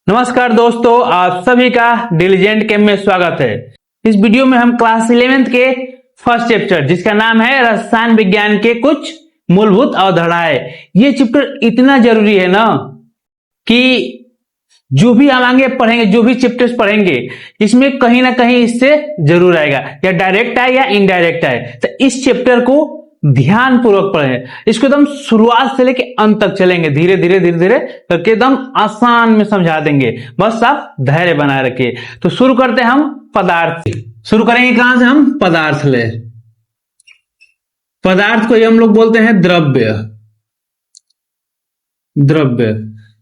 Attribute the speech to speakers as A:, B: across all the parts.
A: नमस्कार दोस्तों, आप सभी का डिलीजेंट केम में स्वागत है। इस वीडियो में हम क्लास 11th के फर्स्ट चैप्टर जिसका नाम है रसायन विज्ञान के कुछ मूलभूत अवधारणाएं। ये चैप्टर इतना जरूरी है ना कि जो भी हम आगे पढ़ेंगे, जो भी चैप्टर्स पढ़ेंगे, इसमें कहीं ना कहीं इससे जरूर आएगा, या डायरेक्ट आए या इनडायरेक्ट आए। तो इस चैप्टर को ध्यान पूर्वक पढ़ें, इसको एकदम शुरुआत से लेके अंत तक चलेंगे, धीरे धीरे करके एकदम आसान में समझा देंगे। बस आप धैर्य बनाए रखिए। तो शुरू करते हैं हम पदार्थ। शुरू करेंगे कहां से? हम पदार्थ ले। पदार्थ को हम लोग बोलते हैं द्रव्य। द्रव्य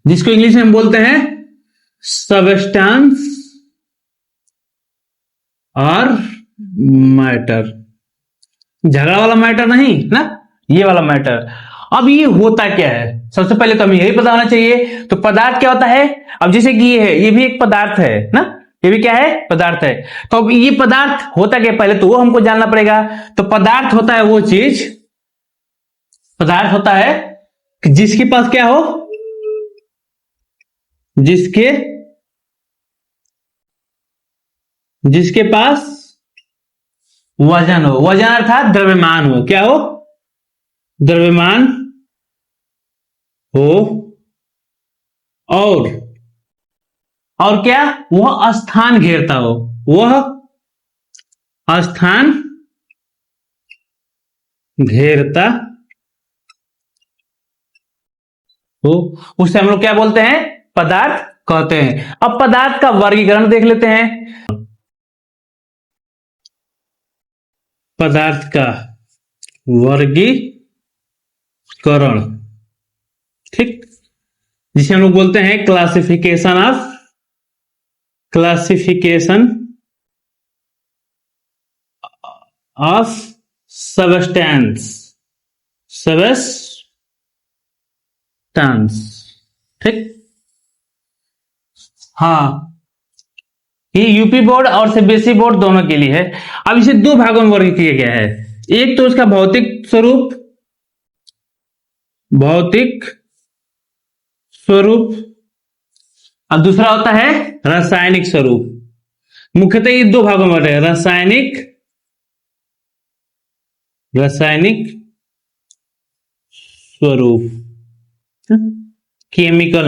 A: जिसको इंग्लिश में हम बोलते हैं सबस्टेंस और मैटर। झगड़ा वाला मैटर नहीं ना, ये वाला मैटर। अब ये होता क्या है, सबसे पहले तो हमें यही पता होना चाहिए। तो पदार्थ क्या होता है? अब जैसे कि ये है, ये भी एक पदार्थ है ना, ये भी क्या है? पदार्थ है। तो अब ये पदार्थ होता क्या, पहले तो वो हमको जानना पड़ेगा। तो पदार्थ होता है वो चीज, पदार्थ होता है कि जिसके पास क्या हो, जिसके पास वजन हो। वजन अर्थात द्रव्यमान हो। क्या हो? द्रव्यमान हो। और क्या? वह स्थान घेरता हो। वह स्थान घेरता हो, उससे हम लोग क्या बोलते हैं? पदार्थ कहते हैं। अब पदार्थ का वर्गीकरण देख लेते हैं। पदार्थ का वर्गीकरण, ठीक, जिसे हम लोग बोलते हैं क्लासिफिकेशन ऑफ सबस्टेंस। ठीक। हाँ, ये यूपी बोर्ड और सीबीएसई बोर्ड दोनों के लिए है। अब इसे दो भागों में वर्ग किया गया है। एक तो उसका भौतिक स्वरूप और दूसरा होता है रासायनिक स्वरूप। मुख्यतः ये दो भागों में बटे, रासायनिक स्वरूप, केमिकल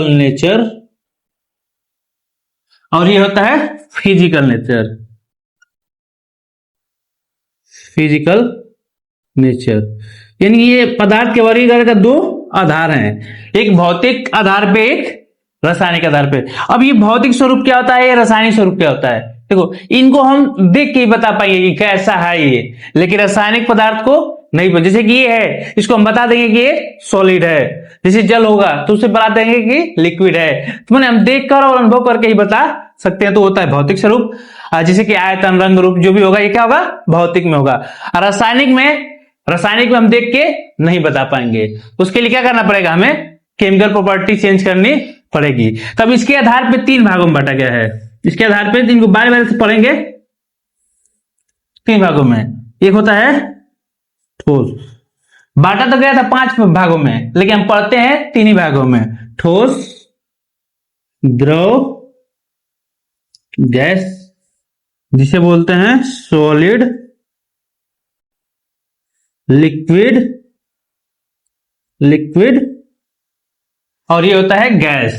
A: नेचर, और ये होता है फिजिकल नेचर। यानी ये पदार्थ के वर्गीकरण का दो आधार हैं, एक भौतिक आधार पे, एक रासायनिक आधार पे। अब ये भौतिक स्वरूप क्या होता है, ये रासायनिक स्वरूप क्या होता है? देखो, इनको हम देख के ही बता पाएंगे कि कैसा है ये, लेकिन रासायनिक पदार्थ को नहीं। जैसे कि ये है, इसको हम बता देंगे कि ये सॉलिड है। जैसे जल होगा तो उसे बता देंगे कि लिक्विड है। तो मैंने हम देखकर और अनुभव करके ही बता सकते हैं। तो होता है भौतिक स्वरूप। जैसे कि आयतन, रंग, रूप जो भी होगा, ये क्या होगा? भौतिक में होगा। और रासायनिक में हम देख के नहीं बता पाएंगे। उसके लिए क्या करना पड़ेगा? हमें केमिकल प्रॉपर्टी चेंज करनी पड़ेगी। तब इसके आधार पर तीन भागों में बांटा गया है। इसके आधार पर इनको बार बार से पढ़ेंगे तीन भागों में। एक होता है ठोस। बांटा तो गया था 5 भागों में, लेकिन हम पढ़ते हैं तीन ही भागों में। ठोस, द्रव, गैस, जिसे बोलते हैं सॉलिड, लिक्विड, और ये होता है गैस।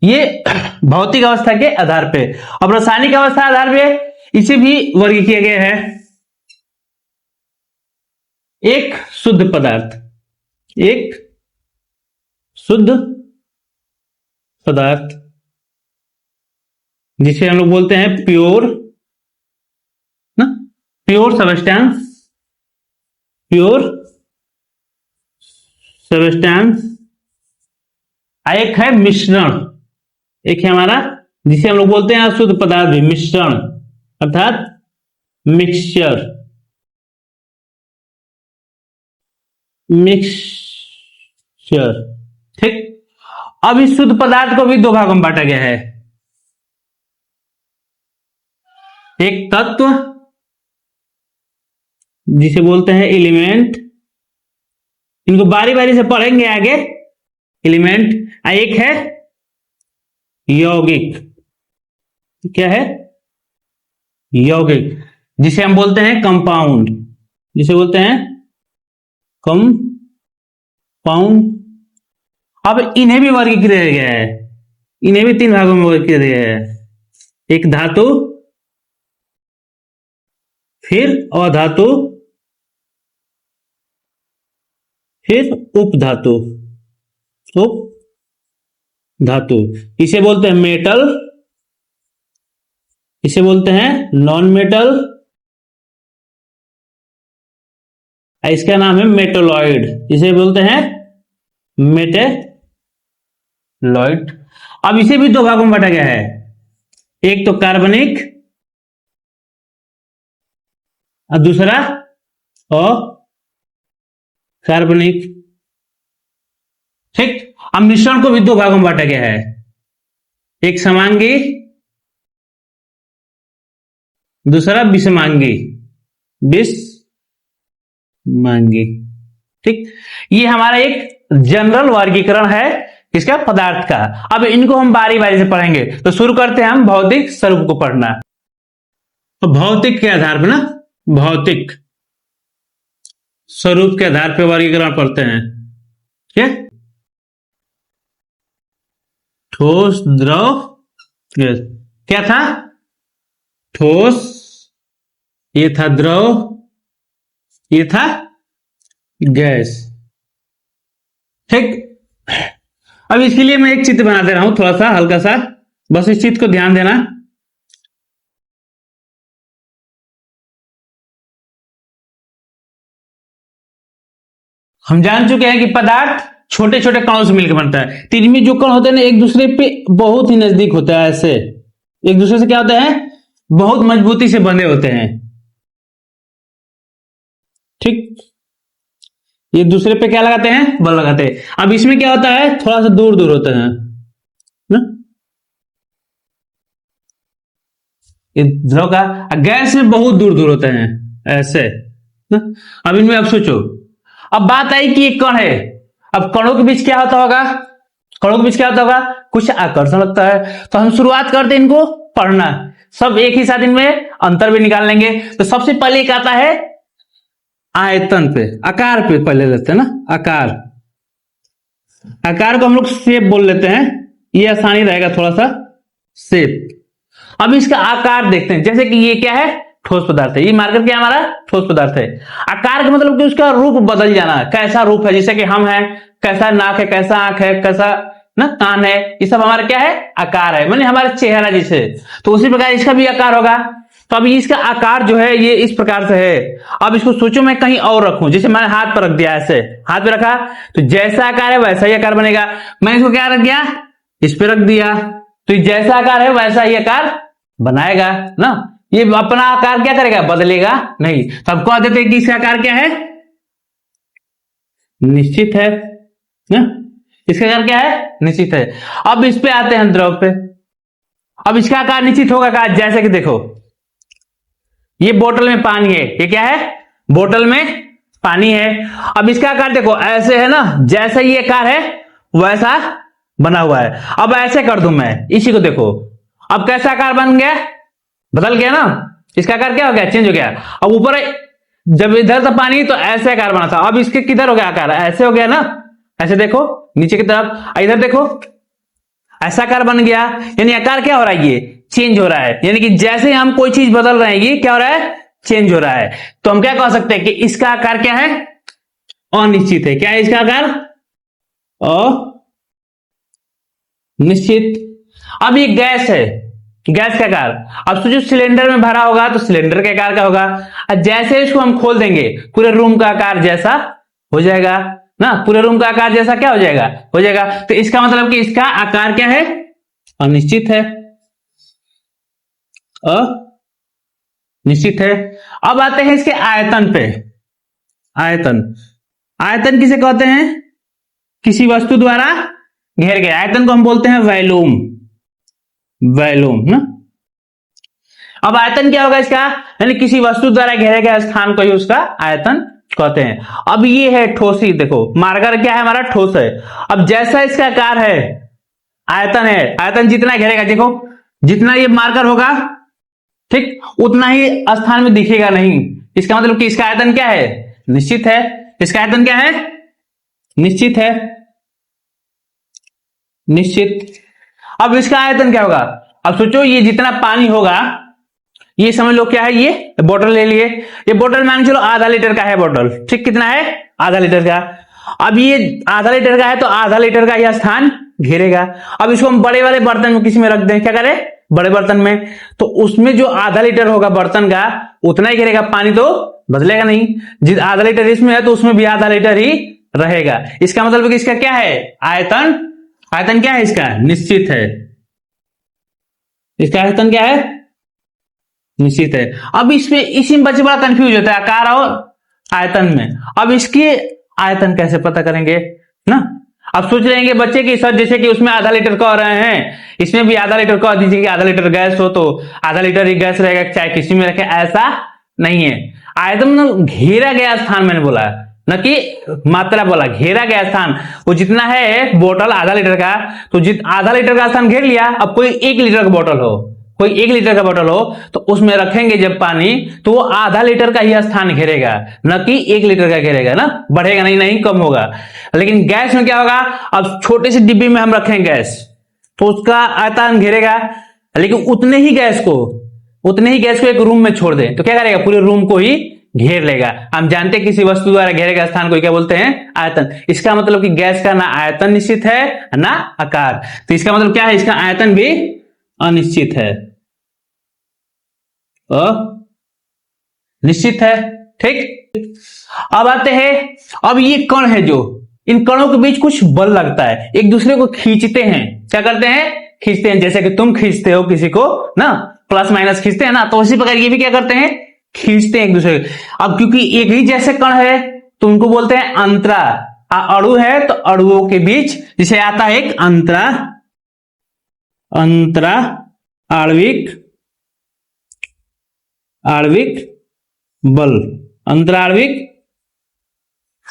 A: ये भौतिक अवस्था के आधार पे। अब रासायनिक अवस्था आधार पे इसे भी वर्ग किया गया है। एक शुद्ध पदार्थ, जिसे हम लोग बोलते हैं प्योर सबस्टेंस, एक है मिश्रण, एक है हमारा जिसे हम लोग बोलते हैं अशुद्ध पदार्थ भी, मिश्रण अर्थात मिक्सचर। ठीक। अब इस शुद्ध पदार्थ को भी दो भागों में बांटा गया है। एक तत्व जिसे बोलते हैं एलिमेंट। इनको बारी बारी से पढ़ेंगे आगे। एलिमेंट। एक है यौगिक। क्या है? यौगिक, जिसे हम बोलते हैं कंपाउंड, जिसे बोलते हैं कंपाउंड। अब इन्हें भी वर्गीकृत किया गया है, इन्हें भी 3 भागों में वर्गीकृत किया गया है। एक धातु, फिर अधातु, फिर उपधातु। उपधातु इसे बोलते हैं मेटल, इसे बोलते हैं नॉन मेटल, इसका नाम है मेटोलॉइड, इसे बोलते हैं मेटेलॉइड। अब इसे भी 2 भागों में बांटा गया है, एक तो कार्बनिक और दूसरा अकार्बनिक। ठीक। अब मिश्रण को भी 2 भागों में बांटा गया है, एक समांगी, दूसरा विषमांगी। विषमांगी। ठीक। ये हमारा एक जनरल वर्गीकरण है किसका? पदार्थ का। अब इनको हम बारी बारी से पढ़ेंगे। तो शुरू करते हैं हम भौतिक स्वरूप को पढ़ना। तो भौतिक के आधार पर ना, भौतिक स्वरूप के आधार पर वर्गीकरण पढ़ते हैं। ठीक है? ठोस, द्रव, गैस। क्या था? ठोस, ये था द्रव, ये था गैस। ठीक। अब इसके लिए मैं एक चित्र बना दे रहा हूं, थोड़ा सा हल्का सा, बस इस चित्र को ध्यान देना। हम जान चुके हैं कि पदार्थ छोटे छोटे कणों से मिलकर बनता है। तो इनमें जो कण होते हैं ना, एक दूसरे पे बहुत ही नजदीक होता है, ऐसे एक दूसरे से क्या होते हैं? बहुत मजबूती से बंधे होते हैं। ठीक। ये दूसरे पे क्या लगाते हैं? बल लगाते हैं। अब इसमें क्या होता है? थोड़ा सा दूर दूर होते हैं ना? ये द्रव का। गैस में बहुत दूर दूर होते हैं, ऐसे ना? अब इनमें अब सोचो, अब बात आई कि एक कण है। अब कणों के बीच क्या होता होगा? कणों के बीच क्या होता होगा? कुछ आकर्षण लगता है। तो हम शुरुआत करते हैं इनको पढ़ना, सब एक ही साथ इनमें अंतर भी निकाल लेंगे। तो सबसे पहले एक आता है आयतन पे, आकार पे पहले लेते हैं ना, आकार। आकार को हम लोग शेप बोल लेते हैं, ये आसानी रहेगा थोड़ा सा, शेप। अब इसका आकार देखते हैं, जैसे कि ये क्या है? ठोस पदार्थ है। ये मार्कर क्या हमारा? ठोस पदार्थ है। आकार का मतलब कि उसका रूप बदल जाना, कैसा रूप है, जैसे कि हम हैं, कैसा नाक है, कैसा आंख है, कैसा ना कान है, ये सब हमारा क्या है? आकार है, माने हमारा चेहरा जैसे। तो उसी प्रकार इसका भी आकार होगा। तो अभी इसका आकार जो है ये इस प्रकार से है। अब इसको सोचो मैं कहीं और रखूं, जैसे मैंने हाथ पर रख दिया, ऐसे हाथ पे रखा, तो जैसा आकार है वैसा ही आकार बनेगा। मैंने इसको क्या रख दिया? इस पे रख दिया, तो जैसा आकार है वैसा ही आकार बनाएगा ना। ये अपना आकार क्या करेगा? बदलेगा नहीं। तो हम कह देते हैं कि इसका आकार क्या है? निश्चित है ना? इसका आकार क्या है? निश्चित है। अब इस पे आते हैं द्रव पे। अब इसका आकार निश्चित होगा का, जैसे कि देखो ये बोतल में पानी है, ये क्या है? बोतल में पानी है। अब इसका आकार देखो ऐसे है ना, जैसा ये आकार है वैसा बना हुआ है। अब ऐसे कर दूं मैं, इसी को देखो, अब कैसा आकार बन गया? बदल गया ना, इसका आकार क्या हो गया? चेंज हो गया। अब ऊपर जब इधर था पानी तो ऐसे आकार बना था, अब इसके किधर हो गया आकार? ऐसे हो गया ना, ऐसे देखो नीचे की तरफ, इधर देखो ऐसा आकार बन गया। यानी आकार क्या हो रहा है? ये चेंज हो रहा है। यानी कि जैसे हम कोई चीज बदल रहे हैं, ये क्या हो रहा है? चेंज हो रहा है। तो हम क्या कह सकते हैं कि इसका आकार क्या है? अनिश्चित है। क्या है इसका आकार? अनिश्चित। अब ये गैस है, गैस का आकार, अब सोचो सिलेंडर में भरा होगा तो सिलेंडर के आकार का होगा। और जैसे इसको हम खोल देंगे पूरे रूम का आकार जैसा हो जाएगा ना, पूरे रूम का आकार जैसा क्या हो जाएगा? हो जाएगा। तो इसका मतलब कि इसका आकार क्या है? अनिश्चित है, अनिश्चित है। अब आते हैं इसके आयतन पे। आयतन, आयतन किसे कहते हैं? किसी वस्तु द्वारा घेर गया आयतन को हम बोलते हैं वॉल्यूम। वॉल्यूम ना। अब आयतन क्या होगा इसका, यानी किसी वस्तु द्वारा घेरे गए स्थान को ही उसका आयतन कहते हैं। अब ये है ठोस ही, देखो मार्कर क्या है हमारा, ठोस है। अब जैसा इसका आकार है आयतन है, आयतन जितना घेरेगा, देखो जितना ये मार्कर होगा ठीक उतना ही स्थान में दिखेगा नहीं। इसका मतलब कि इसका आयतन क्या है, निश्चित है। इसका आयतन क्या है, निश्चित है, निश्चित। अब इसका आयतन क्या होगा, अब सोचो ये जितना पानी होगा, ये समझ लो क्या है, ये बोतल ले लिए, ये बोतल मान चलो आधा लीटर का है बोतल, ठीक कितना है, आधा लीटर का। अब ये आधा लीटर का है तो आधा लीटर का यह स्थान घेरेगा। अब इसको हम बड़े वाले बर्तन में किसी में रख दें, क्या करें, बड़े बर्तन में, तो उसमें जो आधा लीटर होगा बर्तन का उतना ही घेरेगा, पानी तो बदलेगा नहीं। जिस आधा लीटर इसमें है तो उसमें भी आधा लीटर ही रहेगा। इसका मतलब कि इसका क्या है, आयतन, आयतन क्या है इसका, निश्चित है। इसका आयतन क्या है, निश्चित है। अब इसमें इसी में बच्चे बड़ा कंफ्यूज होता है आकार और आयतन में। अब इसके आयतन कैसे पता करेंगे ना, अब सोच रहेंगे बच्चे की सर जैसे कि उसमें आधा लीटर कह रहे हैं, इसमें भी आधा लीटर कह दीजिए कि आधा लीटर गैस हो तो आधा लीटर ही गैस रहेगा, चाहे किसी में रखे, ऐसा नहीं है। आयतन घेरा गया स्थान मैंने बोला, न कि मात्रा बोला, घेरा गया स्थान। वो जितना है बोतल आधा लीटर का, तो आधा लीटर का स्थान घेर लिया। अब कोई 1 लीटर का बोतल हो, कोई 1 लीटर का बोतल हो तो उसमें रखेंगे जब पानी, तो वो आधा लीटर का ही स्थान घेरेगा, न कि 1 लीटर का घेरेगा ना, बढ़ेगा नहीं, नहीं कम होगा। लेकिन गैस में क्या होगा, अब छोटे से डिब्बी में हम रखेंगे गैस तो उसका आयतन घेरेगा, लेकिन उतने ही गैस को एक रूम में छोड़ दें तो क्या करेगा, पूरे रूम को ही घेर लेगा। हम जानते हैं किसी वस्तु द्वारा घेरे गए स्थान को क्या बोलते हैं, आयतन। इसका मतलब कि गैस का ना आयतन निश्चित है ना आकार, तो इसका मतलब क्या है, इसका आयतन भी अनिश्चित है, निश्चित है, ठीक। अब आते हैं, अब ये कण है जो, इन कणों के बीच कुछ बल लगता है, एक दूसरे को खींचते हैं। क्या करते हैं, खींचते हैं, जैसे कि तुम खींचते हो किसी को ना, प्लस माइनस खींचते हैं ना, तो उसी प्रकार ये भी क्या करते हैं, खींचते हैं एक दूसरे को। अब क्योंकि एक ही जैसे कण है तो उनको बोलते हैं अंतरा। अणु है तो अणुओं के बीच जिसे आता है एक अंतरा आणविक बल, अंतरा आणविक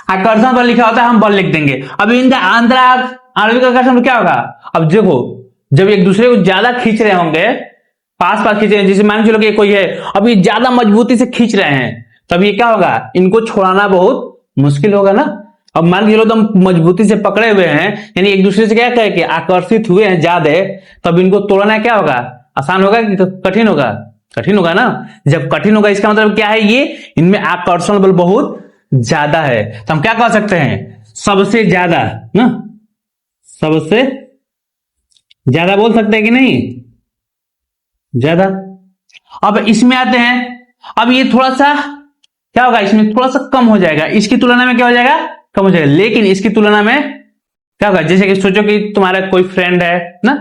A: आकर्षण बल लिखा होता है, हम बल लिख देंगे। अब इनका अंतरा आणविक आकर्षण क्या होगा, अब देखो जब एक दूसरे को ज्यादा खींच रहे होंगे, पास खींच रहे हैं, जैसे मान चलो कि कोई है, अब ये ज्यादा मजबूती से खींच रहे हैं, तब ये क्या होगा, इनको छोड़ाना बहुत मुश्किल होगा ना। अब मान के चलो तुम मजबूती से पकड़े हुए हैं, यानी एक दूसरे से क्या कहे कि आकर्षित हुए हैं ज्यादा, तब इनको तोड़ना क्या होगा, आसान होगा कि कठिन होगा, कठिन होगा ना। जब कठिन होगा इसका मतलब क्या है, ये इनमें आकर्षण बल बहुत ज्यादा है, तो हम क्या कह सकते हैं, सबसे ज्यादा ना, सबसे ज्यादा बोल सकते हैं कि नहीं, ज्यादा। अब इसमें आते हैं, अब ये थोड़ा सा क्या होगा, इसमें थोड़ा सा कम हो जाएगा, इसकी तुलना में क्या हो जाएगा, कम हो जाएगा। लेकिन इसकी तुलना में क्या होगा, जैसे कि सोचो कि तुम्हारा कोई फ्रेंड है ना,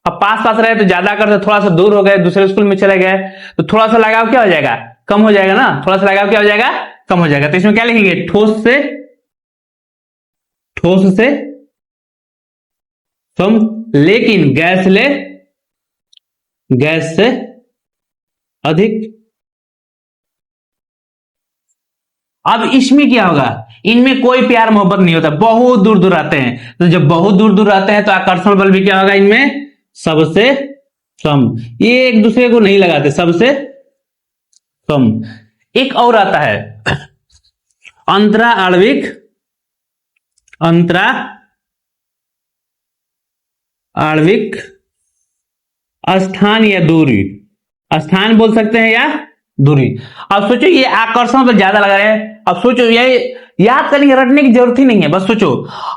A: अब पास रहे तो ज्यादा करते, थोड़ा सा दूर हो गए, दूसरे स्कूल में चले गए, तो थोड़ा सा लगाव क्या हो जाएगा, कम हो जाएगा ना, थोड़ा सा लगाव क्या हो जाएगा, कम हो जाएगा। तो इसमें क्या लिखेंगे, ठोस से कम, लेकिन गैस से अधिक। अब इसमें क्या होगा, इनमें कोई प्यार मोहब्बत नहीं होता, बहुत दूर दूर आते हैं, तो जब बहुत दूर दूर आते हैं तो आकर्षण बल भी क्या होगा इनमें, सबसे कम। ये एक दूसरे को नहीं लगाते, सबसे कम। एक और आता है अंतरा आणविक स्थान या दूरी, स्थान बोल सकते हैं या दूरी। अब सोचो ये आकर्षण तो ज्यादा लगा रहे हैं, अब सोचो ये याद करने रटने की जरूरत ही नहीं है, बस सोचो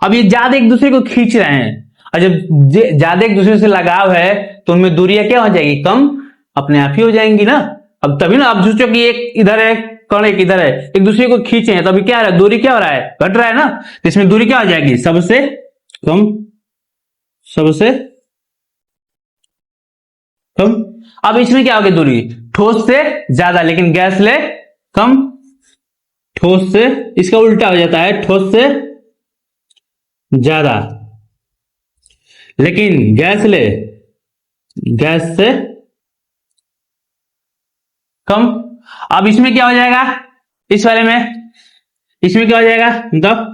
A: अब ये ज्यादा एक दूसरे को खींच रहे हैं, और जब ज्यादा एक दूसरे से लगाव है तो उनमें दूरियां क्या हो जाएगी, कम अपने आप ही हो जाएंगी ना। अब तभी ना, अब सोचो कि एक इधर है कण, एक इधर है, एक दूसरे को खींचे हैं, तभी क्या हो रहा है, दूरी क्या हो रहा है, घट रहा है ना, तो इसमें दूरी क्या हो जाएगी, सबसे कम, सबसे कम। अब इसमें क्या होगी दूरी, ठोस से ज्यादा लेकिन गैस ले कम, ठोस से, इसका उल्टा हो जाता है, ठोस से ज्यादा लेकिन गैस से कम। अब इसमें क्या हो जाएगा, इस वाले में, इसमें क्या हो जाएगा, मतलब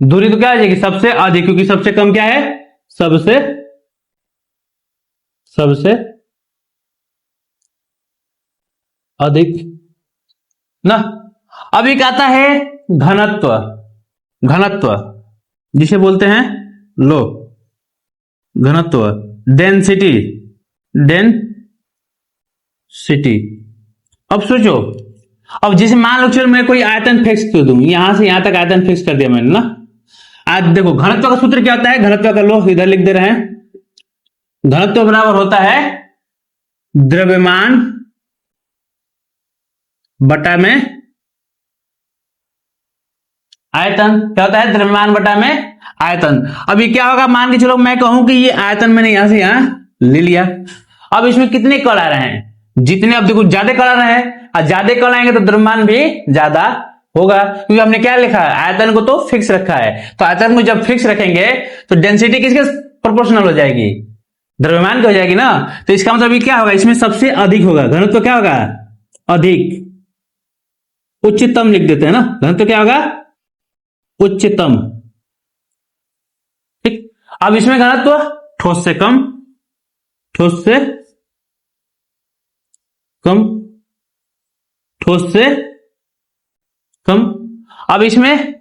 A: दूरी तो क्या हो जाएगी, सबसे अधिक, क्योंकि सबसे कम क्या है, सबसे सबसे अधिक ना। अब एक आता है घनत्व, घनत्व जिसे बोलते हैं लो, घनत्व, डेंसिटी, डेंसिटी। अब सोचो, अब जैसे मान लो चलो मैं कोई आयतन फिक्स कर दूं, यहां से यहां तक आयतन फिक्स कर दिया मैंने ना। आज देखो घनत्व का सूत्र क्या होता है, घनत्व का लो इधर लिख दे रहे हैं। घनत्व बराबर होता है द्रव्यमान बटा में आयतन। क्या होता है, द्रव्यमान बटा में आयतन। अब ये क्या होगा, मान के चलो मैं कहूं कि ये आयतन मैंने यहां से यहां ले लिया। अब इसमें कितने कण आ रहे हैं, जितने, अब देखो ज्यादा कण आ रहे हैं, और ज्यादा कण आएंगे तो द्रव्यमान भी ज्यादा होगा, क्योंकि हमने क्या लिखा है, आयतन को तो फिक्स रखा है। तो आयतन को जब फिक्स रखेंगे तो डेंसिटी किसके प्रोपोर्शनल हो जाएगी, द्रव्यमान की हो जाएगी ना। तो इसका मतलब ये क्या होगा, इसमें सबसे अधिक होगा, घनत्व क्या होगा, अधिक, उच्चतम लिख देते हैं ना, घनत्व क्या होगा, उच्चतम। ठीक। अब इसमें घनत्व ठोस से कम, ठोस से कम, ठोस से कम। अब इसमें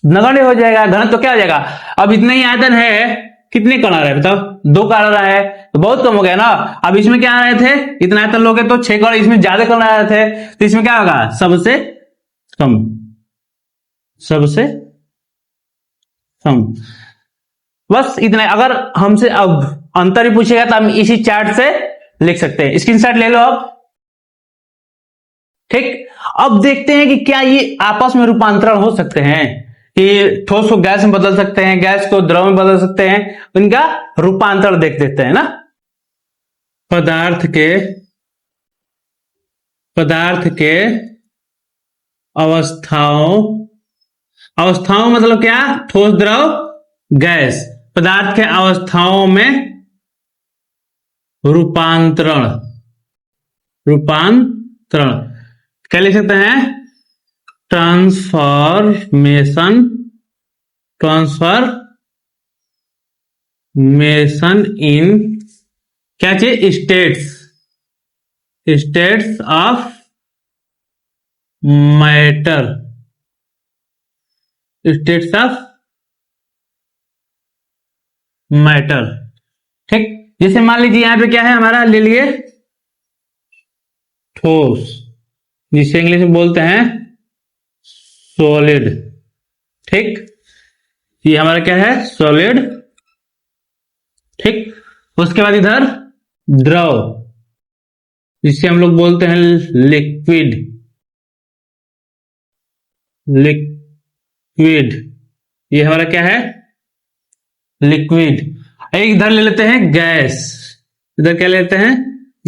A: नगण्य हो जाएगा, घनत्व क्या हो जाएगा, अब इतना ही आयतन है, कितने कण आ रहे हैं बताओ, 2 कण आ रहा है, तो बहुत कम हो गया ना। अब इसमें क्या आ रहे थे, इतना आयतन लोगे तो 6 कण, इसमें ज्यादा कण आ रहे थे, तो इसमें क्या होगा, सबसे कम, सबसे कम। बस इतने। अगर हमसे अब अंतर ही पूछेगा तो हम इसी चार्ट से लिख सकते हैं, स्क्रीनशॉट ले लो अब। ठीक। अब देखते हैं कि क्या ये आपस में रूपांतरण हो सकते हैं, कि ठोस को गैस में बदल सकते हैं, गैस को द्रव में बदल सकते हैं, इनका रूपांतरण देख देते हैं ना। पदार्थ के अवस्थाओं मतलब क्या, ठोस, द्रव, गैस, पदार्थ के अवस्थाओं में रूपांतरण, क्या लिख सकते हैं, ट्रांसफॉर्मेशन इन क्या चाहिए, states of matter, states of matter. ठीक। जैसे मान लीजिए यहां पे क्या है हमारा, ले लिए ठोस, जिसे इंग्लिश में बोलते हैं सॉलिड। ठीक। ये हमारा क्या है, सॉलिड। ठीक। उसके बाद इधर द्रव, जिसे हम लोग बोलते हैं लिक्विड, ये हमारा क्या है, लिक्विड। एक इधर ले लेते हैं गैस, इधर क्या लेते हैं,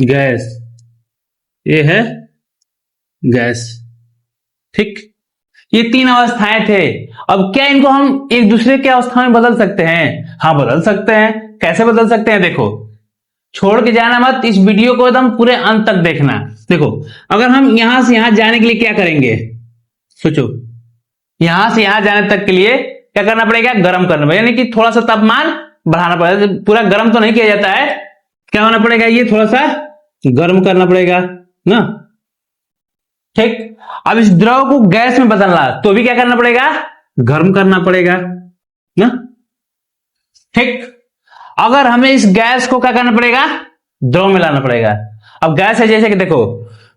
A: गैस, ये है गैस। ठीक। ये 3 अवस्थाएं थे। अब क्या इनको हम एक दूसरे की अवस्था में बदल सकते हैं, हाँ बदल सकते हैं। कैसे बदल सकते हैं, देखो, छोड़ के जाना मत, इस वीडियो को एकदम पूरे अंत तक देखना। देखो, अगर हम यहां से यहां जाने के लिए क्या करेंगे, सोचो, यहां से यहां जाने तक के लिए क्या करना पड़ेगा, गर्म करना पड़ेगा, यानी कि थोड़ा सा तापमान बढ़ाना पड़ेगा। पूरा गर्म तो नहीं किया जाता है, क्या होना पड़ेगा, ये थोड़ा सा गर्म करना पड़ेगा ना। ठीक। अब इस द्रव को गैस में बदलना तो भी क्या करना पड़ेगा, गर्म करना पड़ेगा ना। ठीक। अगर हमें इस गैस को क्या करना पड़ेगा, द्रव में लाना पड़ेगा। अब गैस है, जैसे कि देखो,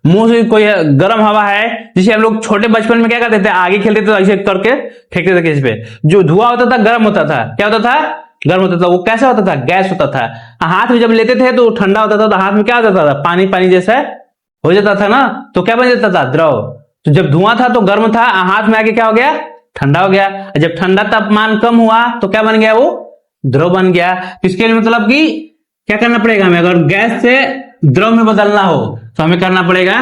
A: मुंह से कोई गर्म हवा है, जिसे हम लोग छोटे बचपन में क्या करते थे, आगे खेलते थे, ऐसे करके फेंकते थे किसी पे, जो धुआं होता था गर्म होता था, क्या होता था, गर्म होता था। वो कैसा होता था, गैस होता था। हाथ में जब लेते थे तो ठंडा होता था, तो हाथ में क्या होता था, पानी पानी जैसा हो जाता था ना, तो क्या बन जाता था, द्रव। तो जब धुआं था तो गर्म था, हाथ में आके क्या हो गया, ठंडा हो गया। जब ठंडा तापमान कम हुआ तो क्या बन गया, वो द्रव बन गया। इसके लिए मतलब कि क्या करना पड़ेगा हमें, अगर गैस से द्रव में बदलना हो तो हमें करना पड़ेगा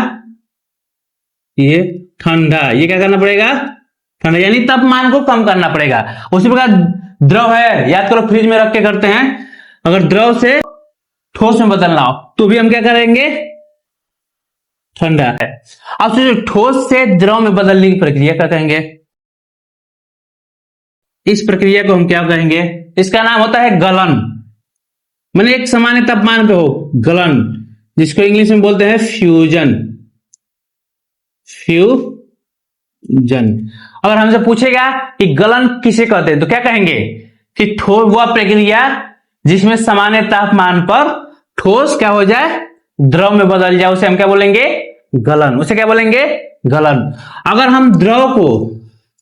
A: ये ठंडा, ये क्या करना पड़ेगा, ठंडा, यानी तापमान को कम करना पड़ेगा। उसी प्रकार द्रव है, याद करो फ्रिज में रख के करते हैं, अगर द्रव से ठोस में बदलना हो तो भी हम क्या करेंगे, ठंडा है। अब सोचो ठोस से द्रव में बदलने की प्रक्रिया क्या कहेंगे? इस प्रक्रिया को हम क्या कहेंगे? इसका नाम होता है गलन। मैंने एक सामान्य तापमान पे हो गलन, जिसको इंग्लिश में बोलते हैं फ्यूजन। फ्यूजन। अगर हमसे पूछेगा कि गलन किसे कहते हैं तो क्या कहेंगे? कि ठोस वह प्रक्रिया जिसमें सामान्य तापमान पर ठोस क्या हो जाए, द्रव में बदल जाए, उसे हम क्या बोलेंगे? गलन। उसे क्या बोलेंगे? गलन। अगर हम द्रव को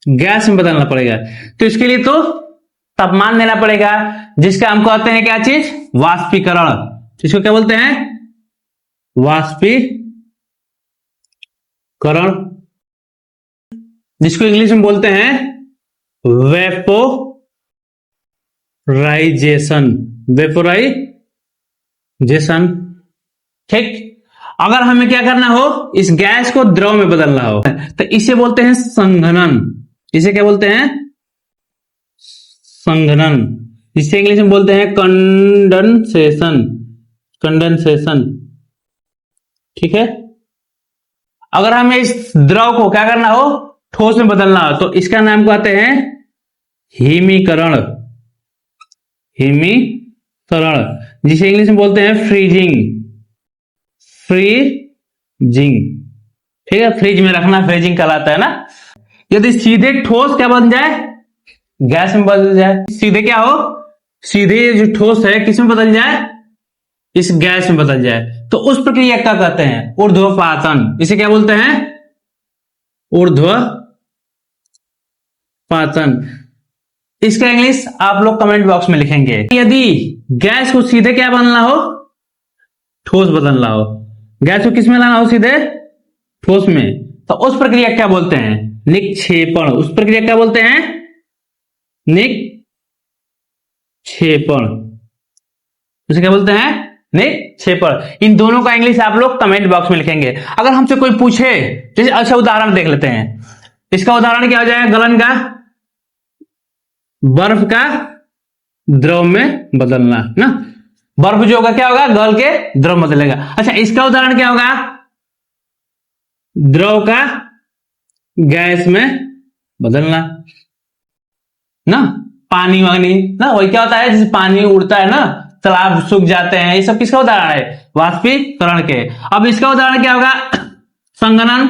A: गैस में बदलना पड़ेगा तो इसके लिए तो तापमान देना पड़ेगा, जिसका हम कहते हैं क्या चीज? वाष्पीकरण। इसको क्या बोलते हैं? वाष्पीकरण, जिसको इंग्लिश में बोलते हैं वेपोराइजेशन। वेपोराइजेशन। ठीक। अगर हमें क्या करना हो, इस गैस को द्रव में बदलना हो तो इसे बोलते हैं संघनन। इसे क्या बोलते हैं? संघनन। इसे इंग्लिश में बोलते हैं कंडेंसेशन। कंडेंसेशन। ठीक है। अगर हमें इस द्रव को क्या करना हो, ठोस में बदलना हो, तो इसका नाम कहते हैं हिमीकरण। हिमीकरण, जिसे इंग्लिश में बोलते हैं फ्रीजिंग। फ्रीजिंग। ठीक है। फ्रिज में रखना फ्रीजिंग कहलाता है ना। यदि सीधे ठोस क्या बन जाए, गैस में बदल जाए, सीधे क्या हो, सीधे जो ठोस है किस में बदल जाए? इस गैस में बदल जाए, तो उस प्रक्रिया क्या कहते हैं? ऊर्ध्वपातन। इसे क्या बोलते हैं? ऊर्ध्वपातन। इसका इंग्लिश आप लोग कमेंट बॉक्स में लिखेंगे। यदि गैस को सीधे क्या बनना हो, ठोस बदलना हो, गैस को किस में लाना हो? सीधे ठोस में, तो उस प्रक्रिया क्या बोलते हैं? निक्षेपण। उस प्रक्रिया क्या बोलते हैं? निक्षेपण। उसे क्या बोलते हैं? निक्षेपण। इन दोनों का इंग्लिश आप लोग कमेंट बॉक्स में लिखेंगे। अगर हमसे कोई पूछे, जैसे अच्छा उदाहरण देख लेते हैं। इसका उदाहरण क्या हो जाएगा गलन का? बर्फ का द्रव में बदलना ना। बर्फ जो होगा क्या होगा? गल के द्रव में बदलेगा। अच्छा, इसका उदाहरण क्या होगा? द्रव का गैस में बदलना ना। पानी वानी ना, वही क्या होता है, जैसे पानी उड़ता है ना, तालाब सूख जाते हैं, ये सब किसका उदाहरण है? वाष्पीकरण के। अब इसका उदाहरण क्या होगा? संघनन।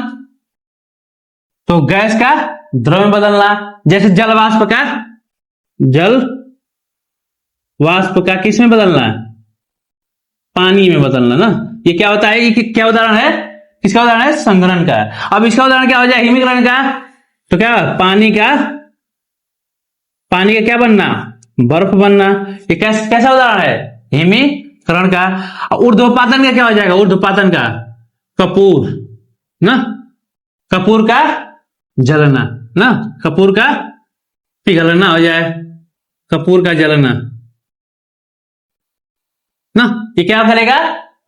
A: तो गैस का द्रव में बदलना, जैसे जल वाष्प का, जल वाष्प का किस में बदलना? पानी में बदलना ना। ये क्या होता है? ये क्या उदाहरण है? किसका उदाहरण है? संघनन का। अब इसका उदाहरण क्या हो जाए? हिमीकरण का। तो क्या? पानी का क्या बनना? बर्फ बनना। ये कैसा उदाहरण है? हिमीकरण का। ऊर्ध्वपातन का क्या हो जाएगा? ऊर्ध्वपातन का कपूर ना, कपूर का जलना ना, कपूर का पिघलना हो जाए, कपूर का जलना ना। ये क्या करेगा?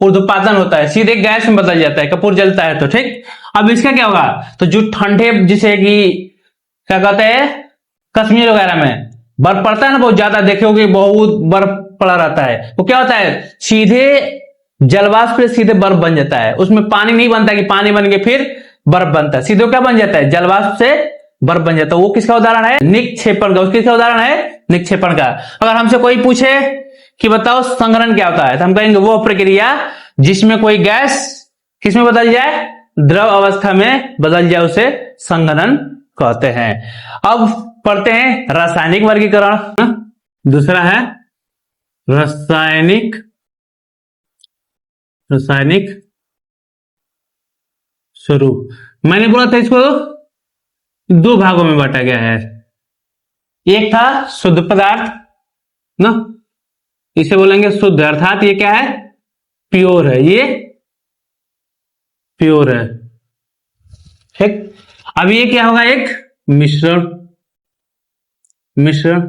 A: ऊर्ध्वपातन होता है, सीधे गैस में बदल जाता है, कपूर जलता है तो। ठीक। अब इसका क्या होगा? तो जो ठंडे, जिसे कि क्या कहते हैं, कश्मीर वगैरह में बर्फ पड़ता है ना बहुत ज्यादा, देखोगे बहुत बर्फ पड़ा रहता है, वो क्या होता है? सीधे जलवाष्प से सीधे बर्फ बन जाता है। उसमें पानी नहीं बनता कि पानी बन के फिर बर्फ बनता है, सीधे क्या बन जाता है? जलवाष्प से बर्फ बन जाता है। वो किसका उदाहरण है? निक्षेपण का। उसका उदाहरण है निक्षेपण का। अगर हमसे कोई पूछे कि बताओ संघनन क्या होता है, तो हम कहेंगे वो प्रक्रिया जिसमें कोई गैस किसमें बदल जाए? द्रव अवस्था में बदल जाए, उसे संघनन कहते हैं। अब पढ़ते हैं रासायनिक वर्गीकरण। दूसरा है रासायनिक स्वरूप। मैंने बोला था इसको दो भागों में बांटा गया है। एक था शुद्ध पदार्थ ना, इसे बोलेंगे शुद्ध, अर्थात ये क्या है? प्योर है, ये प्योर है। ठीक। अब ये क्या होगा? एक मिश्रण।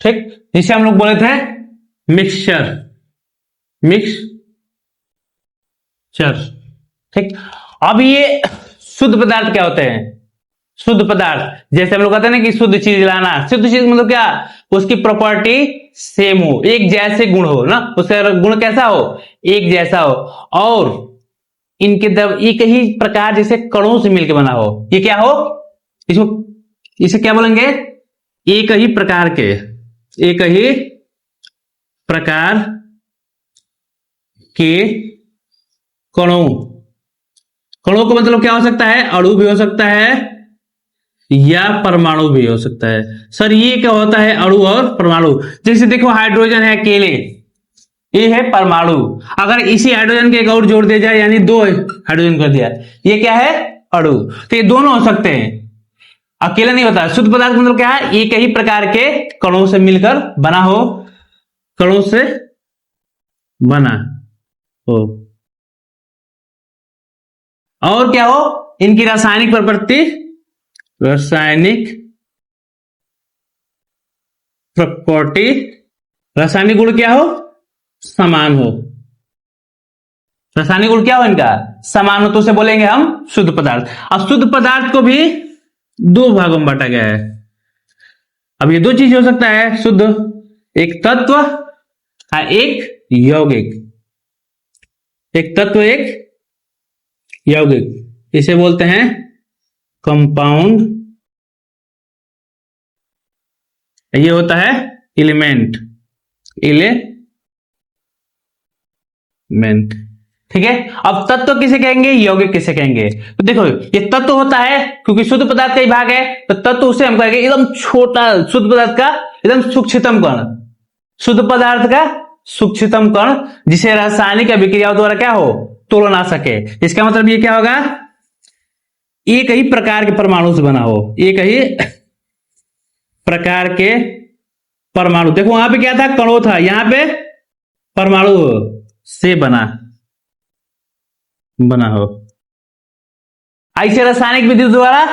A: ठीक, जिसे हम लोग बोले थे मिक्सचर। ठीक। अब ये शुद्ध पदार्थ क्या होते हैं? शुद्ध पदार्थ जैसे हम लोग कहते हैं ना कि शुद्ध चीज लाना। शुद्ध चीज मतलब क्या? उसकी प्रॉपर्टी सेम हो, एक जैसे गुण हो ना, उसका गुण कैसा हो? एक जैसा हो, और इनके एक ही प्रकार जैसे कणों से मिलकर बना हो, ये क्या हो, इसको इसे क्या बोलेंगे, एक ही प्रकार के, एक ही प्रकार के कणों, कणों का मतलब क्या हो सकता है, अणु भी हो सकता है या परमाणु भी हो सकता है। सर ये क्या होता है, अणु और परमाणु। जैसे देखो हाइड्रोजन है अकेले, ये है परमाणु, अगर इसी हाइड्रोजन के एक और जोड़ दिया जाए यानी दो हाइड्रोजन कर दिया, ये क्या है, अणु। तो ये दोनों हो सकते हैं, अकेला नहीं होता। शुद्ध पदार्थ मतलब क्या है, एक ही प्रकार के कणों से मिलकर बना हो, कणों से बना हो। और क्या हो, इनकी रासायनिक प्रकृति, रासायनिक प्रॉपर्टी, रासायनिक गुण क्या हो, समान हो। रासायनिक गुण क्या हो इनका, समान हो, तो उसे बोलेंगे हम शुद्ध पदार्थ। अब शुद्ध पदार्थ को भी दो भागों में बांटा गया है। अब ये दो चीज हो सकता है शुद्ध, एक तत्व, एक यौगिक, एक तत्व एक यौगिक, इसे बोलते हैं कंपाउंड, ये होता है एलिमेंट, एलिमेंट, ठीक है। अब तत्व किसे कहेंगे, यौगिक किसे कहेंगे। तो देखो ये तत्व होता है क्योंकि शुद्ध पदार्थ का ही भाग है, तो तत्व उसे हम कहेंगे एकदम छोटा, शुद्ध पदार्थ का एकदम सूक्ष्मतम कण, शुद्ध पदार्थ का सूक्ष्मतम कण, जिसे रासायनिक अभिक्रियाओं द्वारा क्या हो, तोड़ ना सके। इसका मतलब ये क्या होगा, एक ही प्रकार के परमाणु से बना हो, एक ही प्रकार के परमाणु। देखो वहां पे क्या था, कणों था, यहां पे परमाणु से बना हो। ऐसे रासायनिक विधि द्वारा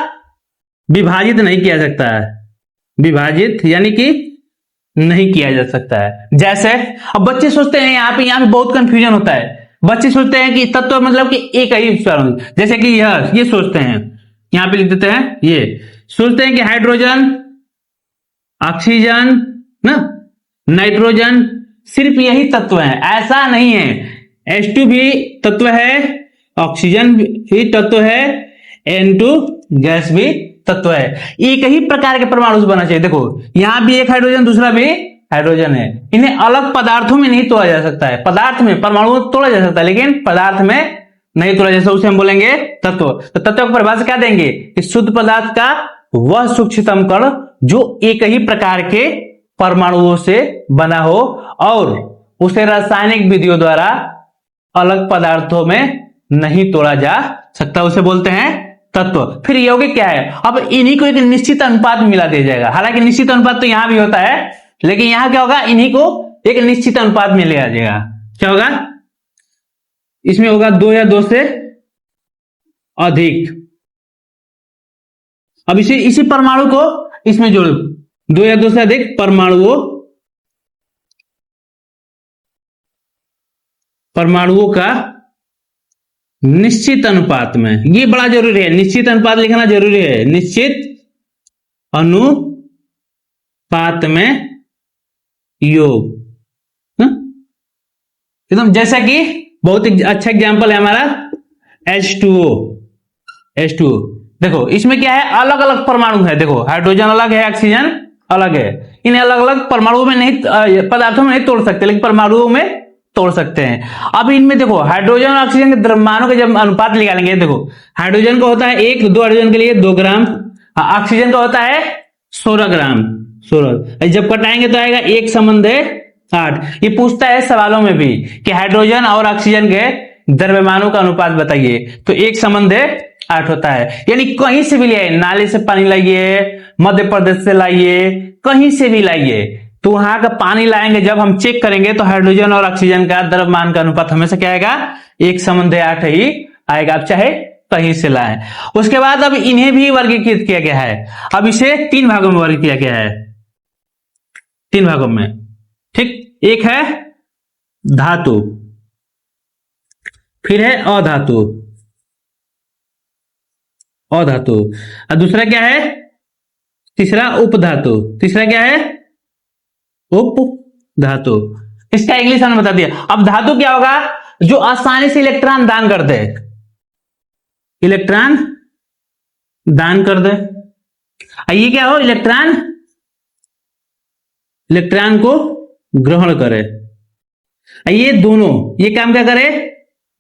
A: विभाजित नहीं किया सकता है, विभाजित यानी कि नहीं किया जा सकता है। जैसे अब बच्चे सोचते हैं, यहां पे बहुत कंफ्यूजन होता है। बच्चे सोचते हैं कि तत्व मतलब कि एक ही, जैसे कि ये सोचते हैं, यहां पे लिख देते हैं, ये सोचते हैं कि हाइड्रोजन, ऑक्सीजन ना, नाइट्रोजन सिर्फ यही तत्व है। ऐसा नहीं है, H2 भी तत्व है, ऑक्सीजन भी तत्व है, N2 गैस भी तत्व है। एक ही प्रकार के परमाणु से बनना चाहिए। देखो यहां भी एक हाइड्रोजन, दूसरा भी हाइड्रोजन है, इन्हें अलग पदार्थों में नहीं तोड़ा जा सकता है। पदार्थ में परमाणु तोड़ा जा सकता है लेकिन पदार्थ में नहीं तोड़ा जा सकता, उसे हम बोलेंगे तत्व। तो तत्व की परिभाषा क्या देंगे कि शुद्ध पदार्थ का वह सूक्ष्मतम कण जो एक ही प्रकार के परमाणुओं से बना हो और उसे रासायनिक विधियों द्वारा अलग पदार्थों में नहीं तोड़ा जा सकता, उसे बोलते हैं तत्व। फिर यौगिक क्या है, अब इन्हीं को एक निश्चित अनुपात में मिला दिया जाएगा। हालांकि निश्चित अनुपात तो यहां भी होता है, लेकिन यहां क्या होगा, इन्हीं को एक निश्चित अनुपात में लिया जाएगा। क्या होगा, इसमें होगा 2 या 2 से अधिक। अब इसी परमाणु को इसमें जोड़, 2 या 2 से अधिक परमाणुओं का निश्चित अनुपात में, ये बड़ा जरूरी है, निश्चित अनुपात लिखना जरूरी है। निश्चित अनुपात में योग, एकदम जैसा कि बहुत ही अच्छा एग्जांपल है हमारा H2O। देखो इसमें क्या है, अलग अलग परमाणु है। देखो हाइड्रोजन अलग है, ऑक्सीजन अलग है। इन्हें अलग अलग परमाणुओं में नहीं, पदार्थों में नहीं तोड़ सकते, लेकिन परमाणुओं में तोड़ सकते हैं। अब इनमें देखो हाइड्रोजन और ऑक्सीजन के द्रव्यमानों के जब अनुपात निकालेंगे, देखो हाइड्रोजन का होता है 2 हाइड्रोजन के लिए 2 ग्राम, ऑक्सीजन का होता है 16 ग्राम। 16 जब कटाएंगे तो आएगा 1:8। ये पूछता है सवालों में भी कि हाइड्रोजन और ऑक्सीजन के द्रव्यमानों का अनुपात बताइए, तो 1:8 होता है। यानी कहीं से भी लाइए, नाले से पानी लाइए, मध्य प्रदेश से लाइए, कहीं से भी लाइए, तो वहां का पानी लाएंगे, जब हम चेक करेंगे तो हाइड्रोजन और ऑक्सीजन का द्रव्यमान का अनुपात हमेशा क्या आएगा, 1:8 ही आएगा, आप चाहे कहीं से लाएं। उसके बाद अब इन्हें भी वर्गीकृत किया गया है। अब इसे 3 भागों में वर्गीकृत किया गया है, 3 भागों में, ठीक। एक है धातु, फिर है अधातु, और दूसरा क्या है, तीसरा उपधातु। तीसरा क्या है, उपधातु। इसका इंग्लिश हमने बता दिया। अब धातु क्या होगा, जो आसानी से इलेक्ट्रॉन दान कर दे, इलेक्ट्रॉन दान कर दे। ये क्या हो, इलेक्ट्रॉन को ग्रहण करे। ये दोनों, ये काम क्या करे,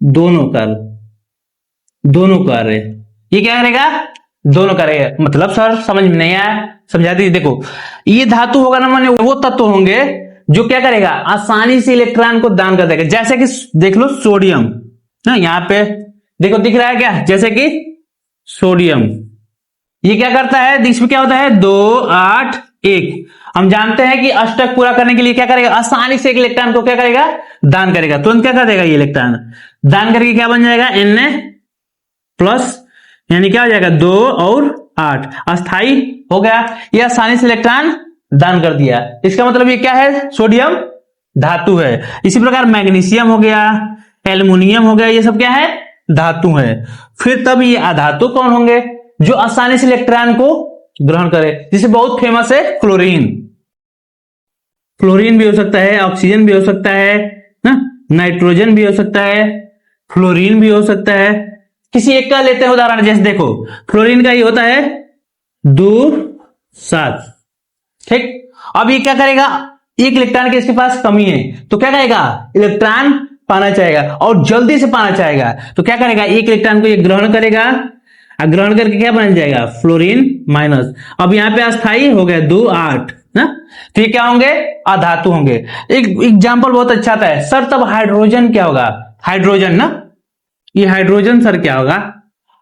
A: दोनों कार्य ये क्या करेगा, दोनों करेगा। मतलब सर समझ में नहीं आया, समझा दीजिए। देखो ये धातु होगा ना, माने वो तत्व होंगे जो क्या करेगा, आसानी से इलेक्ट्रॉन को दान कर देगा। जैसे कि देख लो सोडियम ना, यहां पे देखो दिख रहा है क्या, जैसे कि सोडियम ये क्या करता है, इसमें क्या होता है 2 8 1। हम जानते हैं कि अष्टक पूरा करने के लिए क्या करेगा, आसानी से एक इलेक्ट्रॉन को क्या करेगा, दान करेगा। तुरंत क्या कर देगा, ये इलेक्ट्रॉन दान करके क्या बन जाएगा, Na+, यानी क्या हो जाएगा 2 और 8, अस्थाई हो गया। ये आसानी से इलेक्ट्रॉन दान कर दिया। इसका मतलब ये क्या है, सोडियम धातु है। इसी प्रकार मैग्नीशियम हो गया, एल्युमिनियम हो गया, ये सब क्या है, धातु है। फिर तब ये अधातु कौन होंगे, जो आसानी से इलेक्ट्रॉन को ग्रहण करे। जिसे बहुत फेमस है फ्लोरीन भी हो सकता है, ऑक्सीजन भी हो सकता है ना, नाइट्रोजन भी हो सकता है, फ्लोरीन भी हो सकता है। किसी एक का लेते हैं उदाहरण, जैसे देखो फ्लोरीन का ये होता है 2 7, ठीक। अब ये क्या करेगा, एक इलेक्ट्रॉन के इसके पास कमी है तो क्या करेगा, इलेक्ट्रॉन पाना चाहेगा और जल्दी से पाना चाहेगा, तो क्या करेगा, एक इलेक्ट्रॉन को ये ग्रहण करेगा, ग्रहण करके क्या बन जाएगा, फ्लोरीन माइनस। अब यहां पे अस्थाई हो गया 2 8 ना, तो ये क्या होंगे, अधातु होंगे। एक एग्जांपल बहुत अच्छा था सर, तब हाइड्रोजन क्या होगा, हाइड्रोजन ना, ये हाइड्रोजन सर क्या होगा,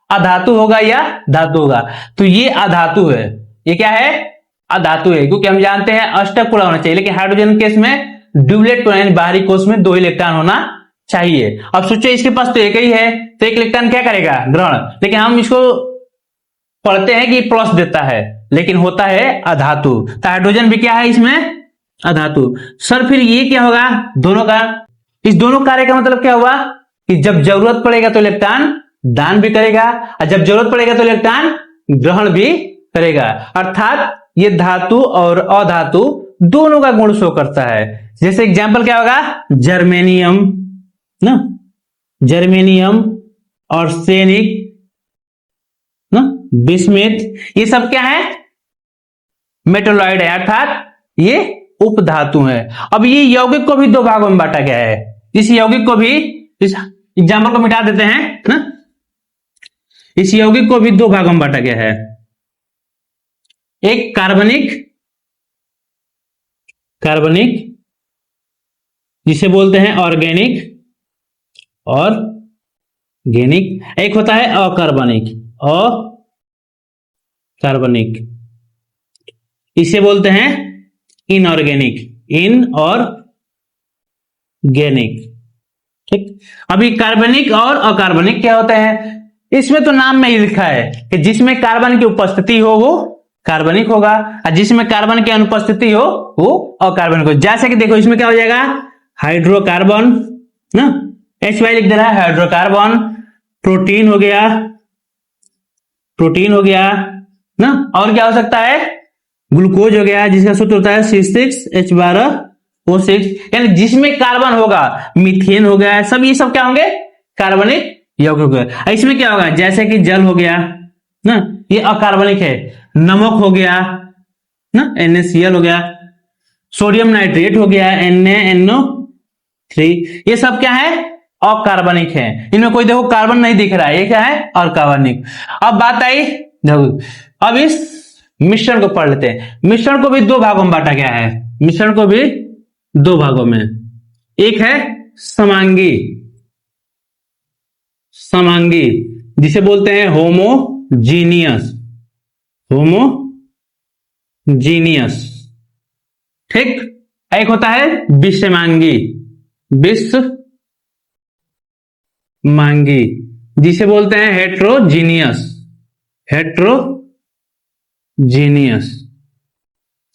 A: अधातु होगा या धातु होगा, तो ये अधातु है। ये क्या है, अधातु है, क्योंकि हम जानते हैं अष्टक पूरा होना चाहिए, लेकिन हाइड्रोजन केस में ड्यूलेट यानी बाहरी कोष में 2 इलेक्ट्रॉन होना चाहिए। अब सोचो इसके पास तो एक ही है, तो एक इलेक्ट्रॉन क्या करेगा, ग्रहण, लेकिन हम इसको पढ़ते हैं कि प्लस देता है, लेकिन होता है अधातु। तो हाइड्रोजन भी क्या है इसमें, अधातु। सर फिर ये क्या होगा, दोनों का, इस दोनों कार्य का मतलब क्या हुआ कि जब जरूरत पड़ेगा तो इलेक्ट्रॉन दान भी करेगा, और जब जरूरत पड़ेगा तो इलेक्ट्रॉन ग्रहण भी करेगा। अर्थात ये धातु और अधातु दोनों का गुण शो करता है। जैसे एग्जाम्पल क्या होगा, जर्मेनियम ना, जर्मेनियम और सेनिक ना, बिस्मिथ, ये सब क्या है, मेटोलॉइड है, अर्थात ये उपधातु है। अब ये यौगिक को भी 2 भागों में बांटा गया है। इस यौगिक को भी, इस एग्जाम्पल को मिटा देते हैं ना, इस यौगिक को भी 2 भागों में बांटा गया है। एक कार्बनिक जिसे बोलते हैं ऑर्गेनिक और गेनिक, एक होता है अकार्बनिक, इसे बोलते हैं इनऑर्गेनिक, इन और गेनिक, ठीक। अभी कार्बनिक और अकार्बनिक क्या होता है, इसमें तो नाम में ही लिखा है कि जिसमें कार्बन की उपस्थिति हो वो कार्बनिक होगा, और जिसमें कार्बन की अनुपस्थिति हो वो अकार्बनिक हो। जैसे कि देखो इसमें क्या हो जाएगा, हाइड्रोकार्बन ना, HY लिख दे रहा है, हाइड्रोकार्बन, प्रोटीन हो गया ना, और क्या हो सकता है, ग्लूकोज हो गया, जिसका सूत्र होता है C6H12O6, यानी जिसमें कार्बन होगा, मीथेन हो गया, सब ये सब क्या होंगे, कार्बनिक यौगिक हो गया। इसमें क्या होगा, जैसे कि जल हो गया ना, ये अकार्बनिक है, नमक हो गया ना, NaCl हो गया, सोडियम नाइट्रेट हो गया, NaNO3, ये सब क्या है, अकार्बनिक है। इनमें कोई देखो कार्बन नहीं दिख रहा है, ये क्या है, अकार्बनिक। अब बात आई, अब इस मिश्रण को पढ़ लेते हैं। मिश्रण को भी 2 भागों में बांटा गया है, मिश्रण को भी 2 भागों में। एक है समांगी, जिसे बोलते हैं होमोजीनियस, ठीक। एक होता है विषमांगी, जिसे बोलते हैं हेट्रोजीनियस।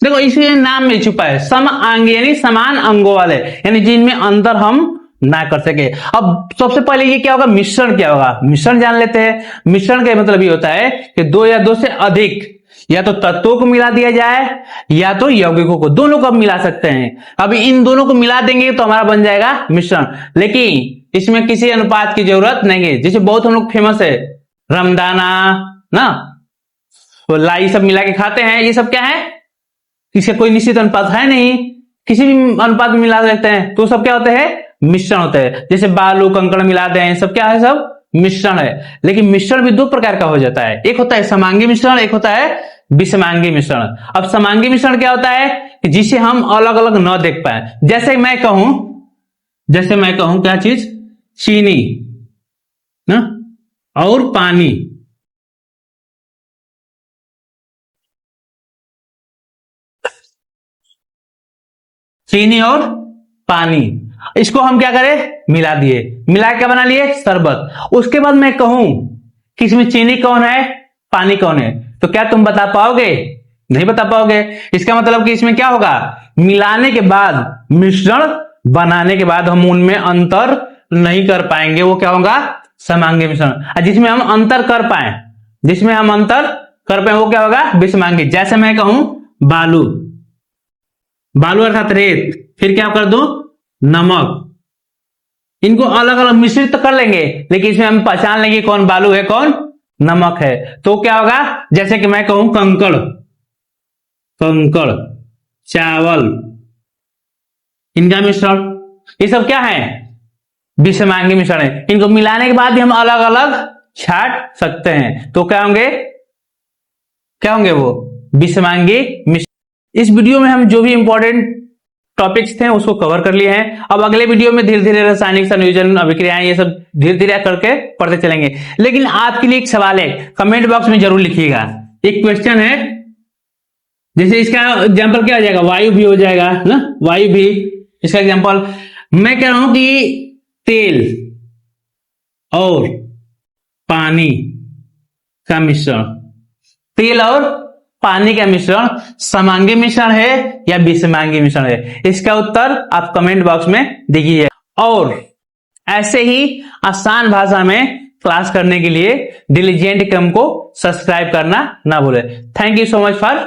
A: देखो इसी नाम में छुपा है, समांगी यानी समान अंगों वाले, यानी जिनमें अंतर हम ना कर सके। अब सबसे पहले ये क्या होगा, मिश्रण क्या होगा, मिश्रण जान लेते हैं। मिश्रण का मतलब ये होता है कि 2 या 2 से अधिक या तो तत्वों को मिला दिया जाए या तो यौगिकों को, दोनों को मिला सकते हैं। अब इन दोनों को मिला देंगे तो हमारा बन जाएगा मिश्रण, लेकिन इसमें किसी अनुपात की जरूरत नहीं है। जैसे बहुत हम लोग फेमस है रामदाना ना, तो लाई सब मिला के खाते हैं। ये सब क्या है, इसका कोई निश्चित अनुपात है नहीं, किसी भी अनुपात में मिला सकते हैं, तो सब क्या होते हैं, मिश्रण होते हैं। जैसे बालू कंकड़ मिला दें, सब क्या है, सब मिश्रण है। लेकिन मिश्रण भी दो प्रकार का हो जाता है, एक होता है समांगी मिश्रण, एक होता है विषमांगी मिश्रण। अब समांगी मिश्रण क्या होता है कि जिसे हम अलग अलग न देख पाए। जैसे मैं कहूं क्या चीज, चीनी ना और पानी, चीनी और पानी, इसको हम क्या करें, मिला दिए, मिला के बना लिए शरबत। उसके बाद मैं कहूं कि इसमें चीनी कौन है, पानी कौन है, तो क्या तुम बता पाओगे, नहीं बता पाओगे। इसका मतलब कि इसमें क्या होगा, मिलाने के बाद, मिश्रण बनाने के बाद हम उनमें अंतर नहीं कर पाएंगे, वो क्या होगा, समांगी मिश्रण। जिसमें हम अंतर कर पाए, वो क्या होगा, विषमांगी। जैसे मैं कहूं बालू अर्थात रेत, फिर क्या कर दूं, नमक, इनको अलग अलग मिश्रित तो कर लेंगे, लेकिन इसमें हम पहचान लेंगे कौन बालू है कौन नमक है। तो क्या होगा, जैसे कि मैं कहूं कंकड़, चावल, इनका मिश्रण, ये सब क्या है, विषमांगी मिश्रण है। इनको मिलाने के बाद भी हम अलग अलग छांट सकते हैं, तो क्या होंगे वो विषमांगी मिश्रण। इस वीडियो में हम जो भी इंपॉर्टेंट टॉपिक्स थे उसको कवर कर लिए हैं। अब अगले वीडियो में धीरे धीरे रासायनिक संयोजन, अभिक्रियाएं, ये सब धीरे धीरे करके पढ़ते चलेंगे। लेकिन आपके लिए एक सवाल है, कमेंट बॉक्स में जरूर लिखिएगा। एक क्वेश्चन है, जैसे इसका एग्जांपल क्या हो जाएगा, वायु भी हो जाएगा ना, वायु भी इसका एग्जांपल। मैं कह रहा हूं कि तेल और पानी का मिश्रण, तेल और पानी का मिश्रण समांगी मिश्रण है या विषमांगी मिश्रण है, इसका उत्तर आप कमेंट बॉक्स में दीजिए। और ऐसे ही आसान भाषा में क्लास करने के लिए डिलीजेंट क्रम को सब्सक्राइब करना ना भूलें। Thank you so much for